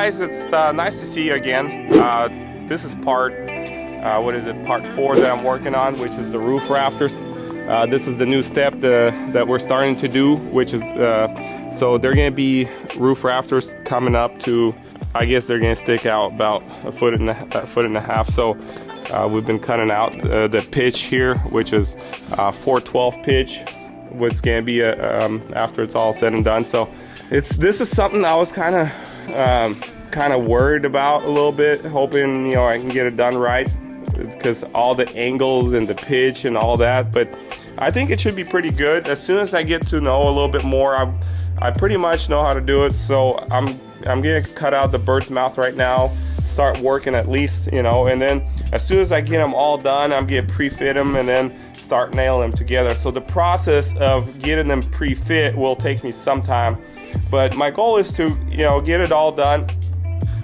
guys, it's nice to see you again. This is part, what is it, part 4 that I'm working on, which is the roof rafters. This is the new step that we're starting to do, which is, so they're gonna be roof rafters coming up to, I guess they're gonna stick out about a foot and a half. So we've been cutting out the pitch here, which is 412 pitch, what's gonna be after it's all said and done. So this is something I was kind of worried about a little bit, hoping, you know, I can get it done right, because all the angles and the pitch and all that. But I think it should be pretty good. As soon as I get to know a little bit more, I pretty much know how to do it. So I'm gonna cut out the bird's mouth right now, start working at least, you know, and then as soon as I get them all done, I'm gonna pre-fit them and then start nailing them together. So the process of getting them pre-fit will take me some time, but my goal is to, you know, get it all done,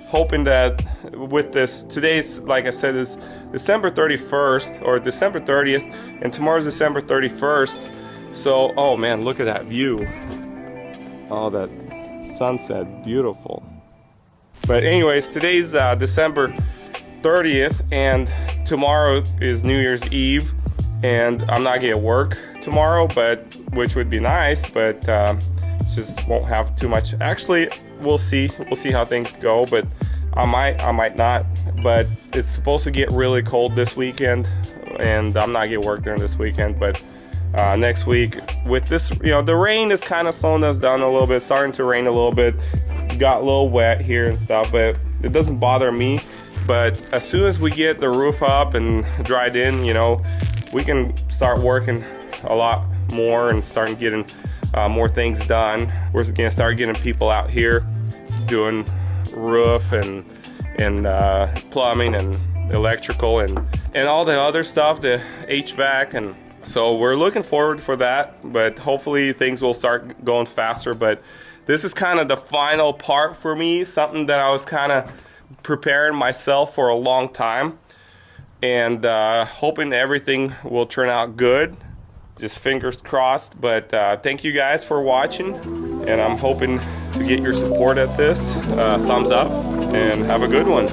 hoping that with this, today's, like I said, is December 31st or December 30th, and tomorrow's December 31st. So, oh man, look at that view. Oh, that sunset, beautiful. But anyways, today's December 30th, and tomorrow is New Year's Eve, and I'm not gonna work tomorrow, but which would be nice, but just won't have too much. Actually, we'll see how things go, but I might not. But it's supposed to get really cold this weekend, and I'm not gonna work during this weekend. But next week, with this, you know, the rain is kind of slowing us down a little bit. Starting to rain a little bit. Got a little wet here and stuff, but it doesn't bother me. But as soon as we get the roof up and dried in, you know, we can start working a lot more and start getting more things done. We're gonna start getting people out here doing roof and plumbing and electrical and all the other stuff, the HVAC, and so we're looking forward for that. But hopefully things will start going faster. But this is kind of the final part for me, something that I was kind of preparing myself for a long time, and hoping everything will turn out good. Just fingers crossed. But thank you guys for watching, and I'm hoping to get your support at this. Thumbs up, and have a good one.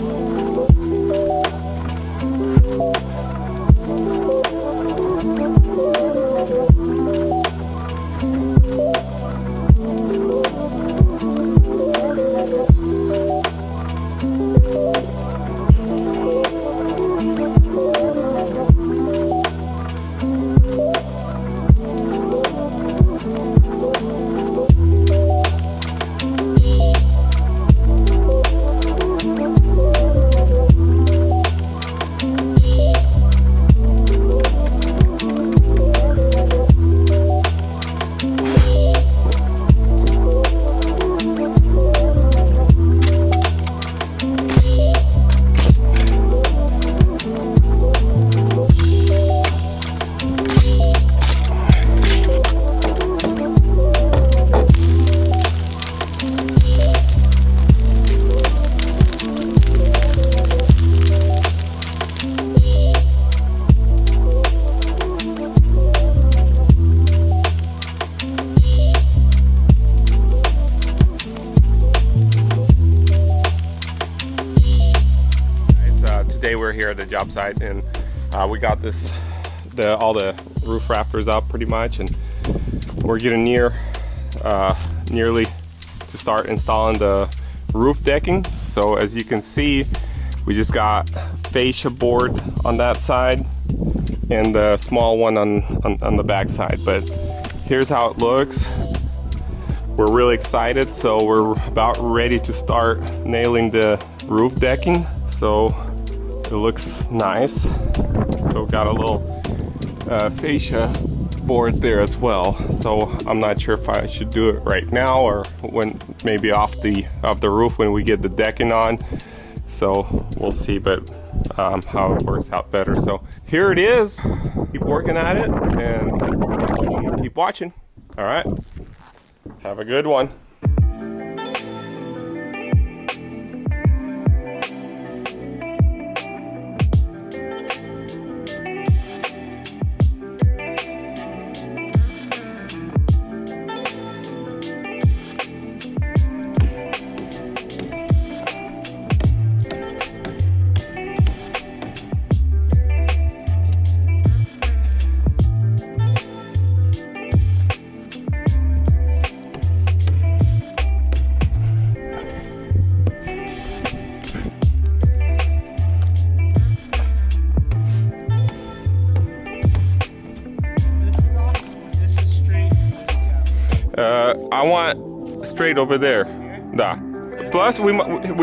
Today we're here at the job site, and we got all the roof rafters up pretty much, and we're getting nearly to start installing the roof decking. So as you can see, we just got fascia board on that side and the small one on the back side. But here's how it looks. We're really excited, so we're about ready to start nailing the roof decking. So it looks nice. So got a little fascia board there as well. So I'm not sure if I should do it right now or when, maybe off the roof when we get the decking on. So we'll see, but how it works out better. So here it is. Keep working at it and keep watching. All right. Have a good one. I want straight over there. Da. Plus, we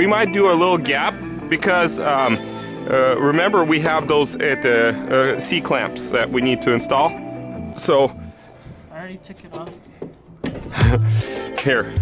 might do a little gap because remember we have those at the C clamps that we need to install. So I already took it off. here.